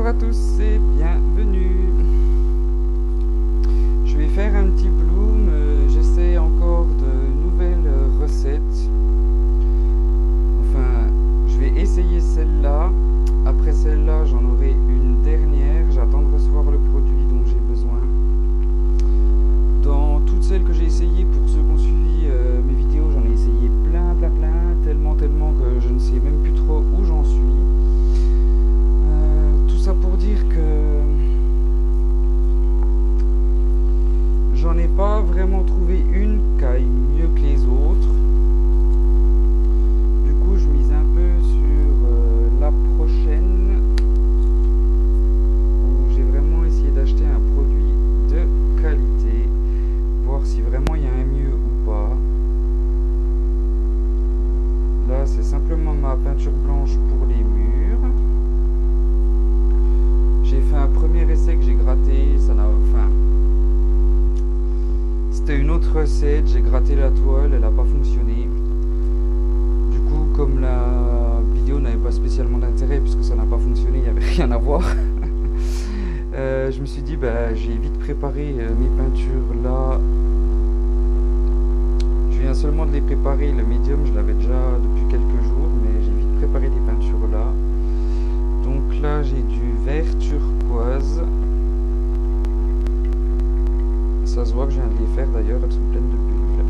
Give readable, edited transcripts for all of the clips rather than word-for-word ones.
à tous et bienvenue. Je vais faire un petit bloom, j'essaie encore de nouvelles recettes. Enfin, je vais essayer celle-là. Après celle-là, j'en aurai une dernière. J'attends de recevoir le produit dont j'ai besoin. Dans toutes celles que j'ai essayées, pour ceux qui ont suivi mes vidéos, j'en ai essayé plein, tellement que je ne sais même plus trop où j'en suis. Tout ça pour dire que j'en ai pas vraiment trouvé une qui aille mieux que les autres. Du coup, je mise un peu sur la prochaine où j'ai vraiment essayé d'acheter un produit de qualité, voir si vraiment il y a un mieux ou pas. Là, c'est simplement ma peinture blanche pour les murs. J'ai fait un premier essai que j'ai gratté, ça n'a... Enfin, c'était une autre recette, j'ai gratté la toile, elle n'a pas fonctionné. Du coup, comme la vidéo n'avait pas spécialement d'intérêt, puisque ça n'a pas fonctionné, il n'y avait rien à voir. Je me suis dit, bah, j'ai vite préparé mes peintures là. Je viens seulement de les préparer, le médium je l'avais déjà depuis quelques jours, mais j'ai vite préparé des peintures là. Donc là j'ai du vert turquoise. Ça se voit que je viens de les faire d'ailleurs, elles sont pleines de bulles.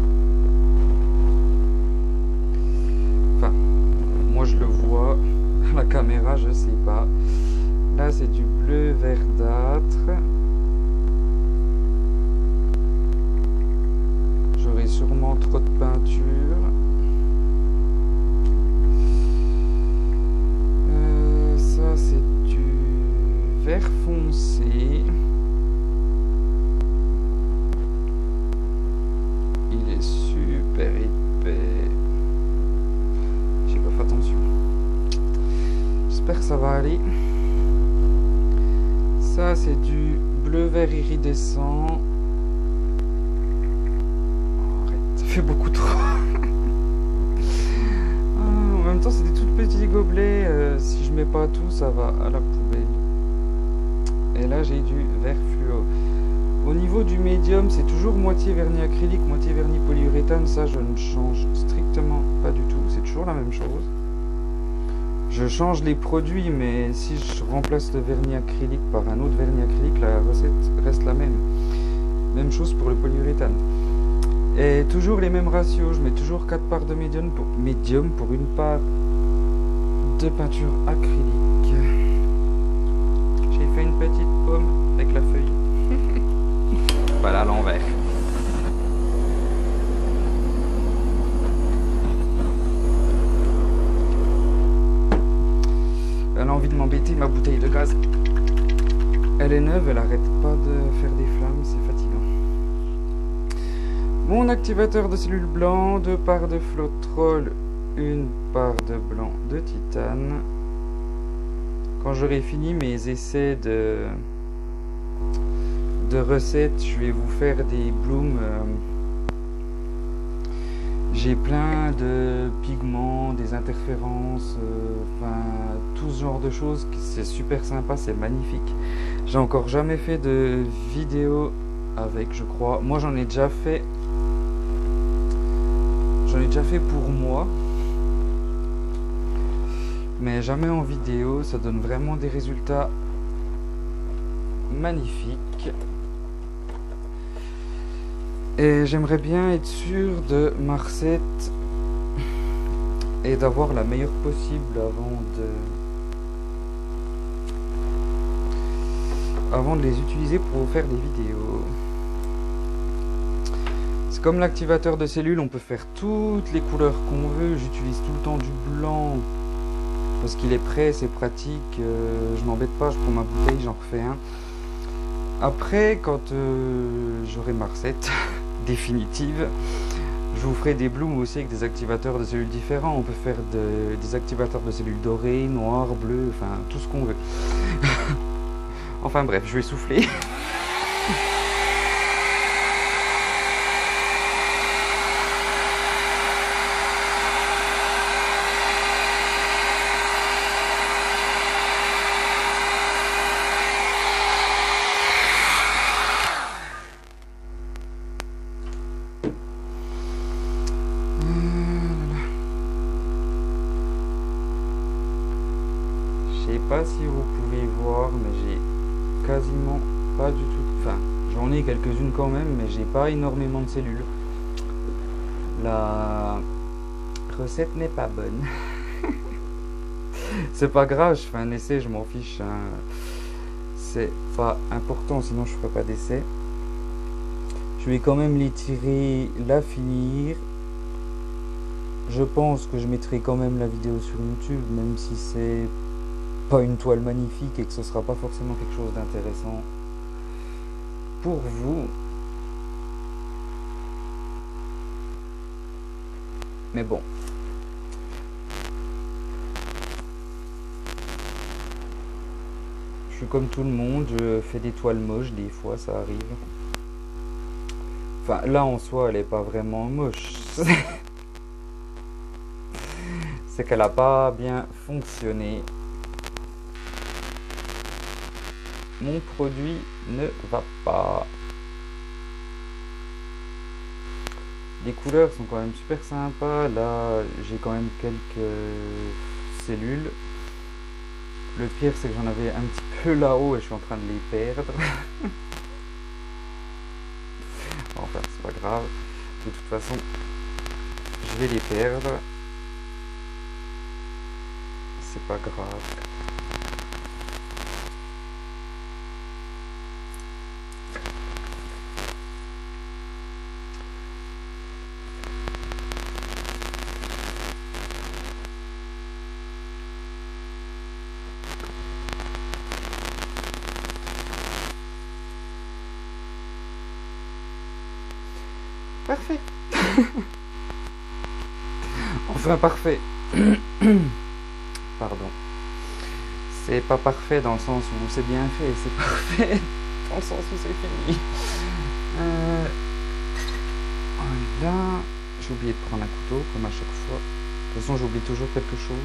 Enfin, moi je le vois, à la caméra je sais pas. Là c'est du bleu verdâtre. J'aurai sûrement trop de peinture. Ça c'est du vert foncé. Il est super épais. J'ai pas fait attention. J'espère que ça va aller. Ça c'est du bleu vert iridescent. Ça fait beaucoup trop. En même temps c'est des tout petits gobelets, si je mets pas tout ça va à la poubelle. Et là j'ai du vert fluo. Au niveau du médium c'est toujours moitié vernis acrylique, moitié vernis polyuréthane. Ça je ne change strictement pas du tout, c'est toujours la même chose. Je change les produits, mais si je remplace le vernis acrylique par un autre vernis acrylique, la recette reste la même. Même chose pour le polyuréthane. Et toujours les mêmes ratios, je mets toujours 4 parts de médium pour une part de peinture acrylique. J'ai fait une petite pomme avec la feuille. Voilà à l'envers. Elle a envie de m'embêter, ma bouteille de gaz. Elle est neuve, elle arrête pas de faire des flammes, c'est fatigant. Mon activateur de cellules blanc, 2 parts de flotrol, 1 part de blanc de titane. Quand j'aurai fini mes essais de recettes, je vais vous faire des blooms. J'ai plein de pigments, des interférences, enfin tout ce genre de choses. C'est super sympa, c'est magnifique. J'ai encore jamais fait de vidéo avec, je crois. Moi j'en ai déjà fait. J'en ai déjà fait pour moi, mais jamais en vidéo. Ça donne vraiment des résultats magnifiques. Et j'aimerais bien être sûr de ma recette et d'avoir la meilleure possible avant de les utiliser pour vous faire des vidéos. C'est comme l'activateur de cellules, on peut faire toutes les couleurs qu'on veut. J'utilise tout le temps du blanc parce qu'il est prêt, c'est pratique. Je m'embête pas, je prends ma bouteille, j'en refais un. Après, quand j'aurai ma recette définitive, je vous ferai des blooms aussi avec des activateurs de cellules différents. On peut faire des activateurs de cellules dorées, noires, bleues, enfin tout ce qu'on veut. Enfin bref, je vais souffler. pas si vous pouvez voir, mais j'ai quasiment pas du tout... Enfin, j'en ai quelques-unes quand même, mais j'ai pas énormément de cellules. La recette n'est pas bonne. C'est pas grave, je fais un essai, je m'en fiche. Hein. C'est pas important, sinon je ferai pas d'essai. Je vais quand même l'étirer, la finir. Je pense que je mettrai quand même la vidéo sur YouTube, même si c'est pas une toile magnifique et que ce sera pas forcément quelque chose d'intéressant pour vous. Mais bon. Je suis comme tout le monde, je fais des toiles moches, des fois ça arrive. Enfin, là en soi, elle est pas vraiment moche. C'est qu'elle a pas bien fonctionné. Mon produit ne va pas. Les couleurs sont quand même super sympas. Là, j'ai quand même quelques cellules. Le pire, c'est que j'en avais un petit peu là-haut et je suis en train de les perdre. Enfin, c'est pas grave. De toute façon, je vais les perdre. C'est pas grave. Parfait. Enfin parfait. Pardon. C'est pas parfait dans le sens où c'est bien fait, c'est parfait dans le sens où c'est fini. Voilà. J'ai oublié de prendre un couteau comme à chaque fois. De toute façon, j'oublie toujours quelque chose.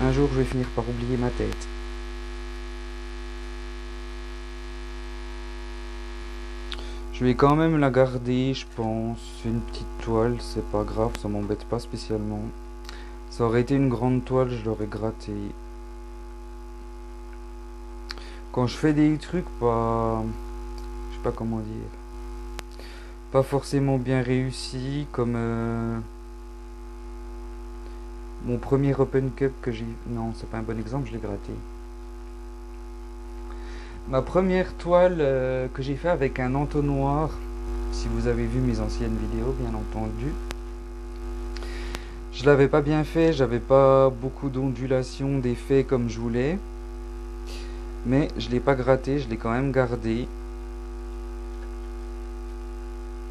Un jour, je vais finir par oublier ma tête. Je vais quand même la garder, je pense. C'est une petite toile, c'est pas grave, ça m'embête pas spécialement. Ça aurait été une grande toile, je l'aurais gratté. Quand je fais des trucs pas... Je sais pas comment dire. Pas forcément bien réussis, comme... Mon premier Open Cup que j'ai... Non, c'est pas un bon exemple, je l'ai gratté. Ma première toile que j'ai fait avec un entonnoir, si vous avez vu mes anciennes vidéos, bien entendu. Je l'avais pas bien fait, j'avais pas beaucoup d'ondulation, d'effets comme je voulais. Mais je l'ai pas gratté, je l'ai quand même gardé.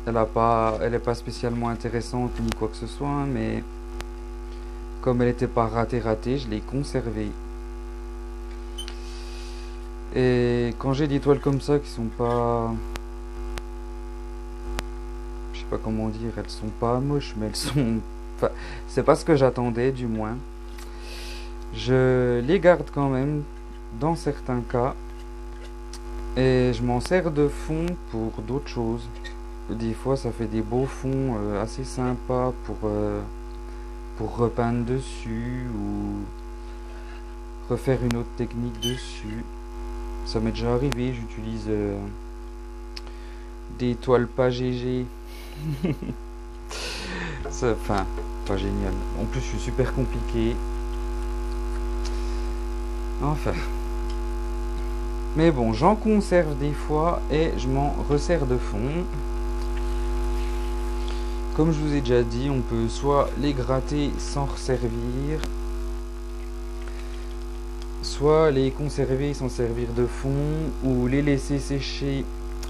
Elle est pas spécialement intéressante ni quoi que ce soit, mais comme elle n'était pas ratée, je l'ai conservée. Et quand j'ai des toiles comme ça qui sont pas... Je sais pas comment dire, elles sont pas moches, mais elles sont... Enfin, c'est pas ce que j'attendais du moins. Je les garde quand même dans certains cas. Et je m'en sers de fond pour d'autres choses. Des fois ça fait des beaux fonds assez sympas pour repeindre dessus ou refaire une autre technique dessus. Ça m'est déjà arrivé, j'utilise des toiles pas GG. Enfin, pas génial. En plus, je suis super compliqué. Enfin. Mais bon, j'en conserve des fois et je m'en resserre de fond. Comme je vous ai déjà dit, on peut soit les gratter sans resservir, soit les conserver sans servir de fond, ou les laisser sécher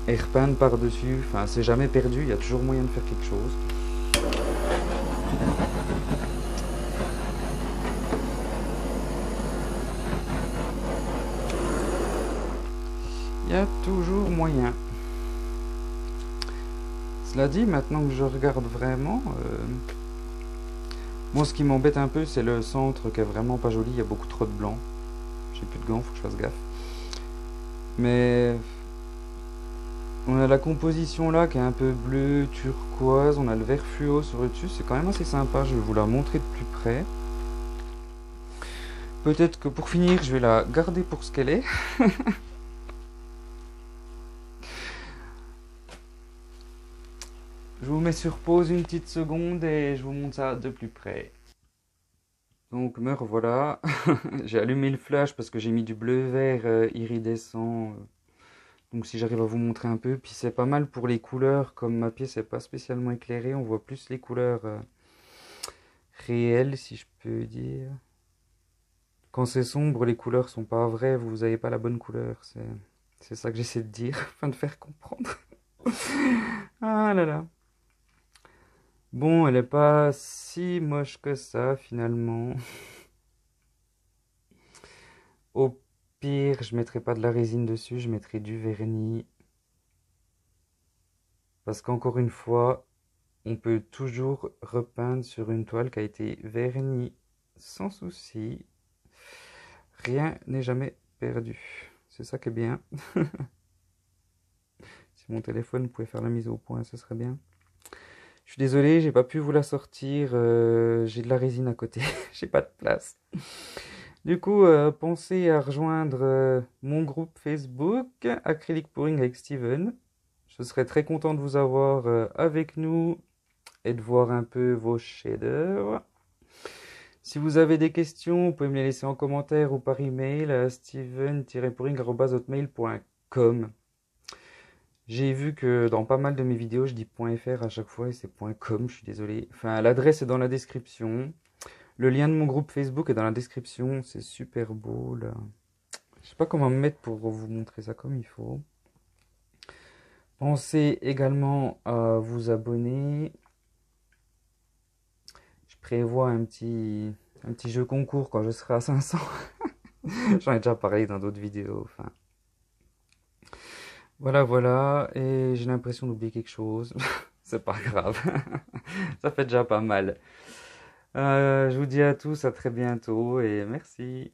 et repeindre par-dessus. Enfin, c'est jamais perdu, il y a toujours moyen de faire quelque chose. Il y a toujours moyen. Cela dit, maintenant que je regarde vraiment, moi ce qui m'embête un peu, c'est le centre qui est vraiment pas joli, il y a beaucoup trop de blanc. J'ai plus de gants, faut que je fasse gaffe. Mais on a la composition là qui est un peu bleu, turquoise, on a le vert fluo sur le dessus, c'est quand même assez sympa, je vais vous la montrer de plus près. Peut-être que pour finir, je vais la garder pour ce qu'elle est. Je vous mets sur pause une petite seconde et je vous montre ça de plus près. Donc me revoilà. J'ai allumé le flash parce que j'ai mis du bleu-vert iridescent. Donc si j'arrive à vous montrer un peu. Puis c'est pas mal pour les couleurs. Comme ma pièce n'est pas spécialement éclairée, on voit plus les couleurs réelles, si je peux dire. Quand c'est sombre, les couleurs sont pas vraies. Vous n'avez pas la bonne couleur. C'est ça que j'essaie de dire, afin de faire comprendre. Ah là là. Bon, elle est pas si moche que ça finalement. Au pire, je mettrai pas de la résine dessus, je mettrai du vernis. Parce qu'encore une fois, on peut toujours repeindre sur une toile qui a été vernie sans souci. Rien n'est jamais perdu. C'est ça qui est bien. Si mon téléphone pouvait faire la mise au point, ce serait bien. Je suis désolé, j'ai pas pu vous la sortir. J'ai de la résine à côté. J'ai pas de place. Du coup, pensez à rejoindre mon groupe Facebook Acrylic Pouring avec Steven. Je serais très content de vous avoir avec nous et de voir un peu vos shaders. Si vous avez des questions, vous pouvez me les laisser en commentaire ou par email à steven-pouring@hotmail.com. J'ai vu que dans pas mal de mes vidéos, je dis .fr à chaque fois et c'est .com, je suis désolé. Enfin, l'adresse est dans la description. Le lien de mon groupe Facebook est dans la description. C'est super beau, là. Je sais pas comment me mettre pour vous montrer ça comme il faut. Pensez également à vous abonner. Je prévois un petit jeu concours quand je serai à 500. J'en ai déjà parlé dans d'autres vidéos. Enfin, voilà. Et j'ai l'impression d'oublier quelque chose. C'est pas grave. Ça fait déjà pas mal. Je vous dis à tous à très bientôt et merci.